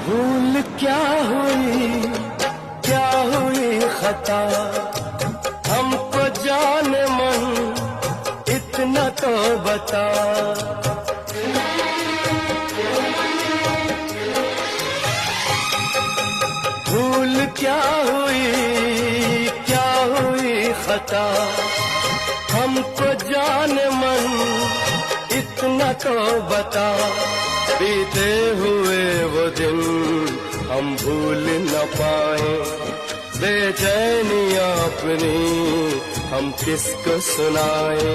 भूल क्या हुई खता, हमको जाने मन इतना तो बता। भूल क्या हुई खता, हमको जाने मन इतना तो बता। बीते हुए वो दिन हम भूल न पाए, बेचैनियां अपनी हम किसको सुनाए।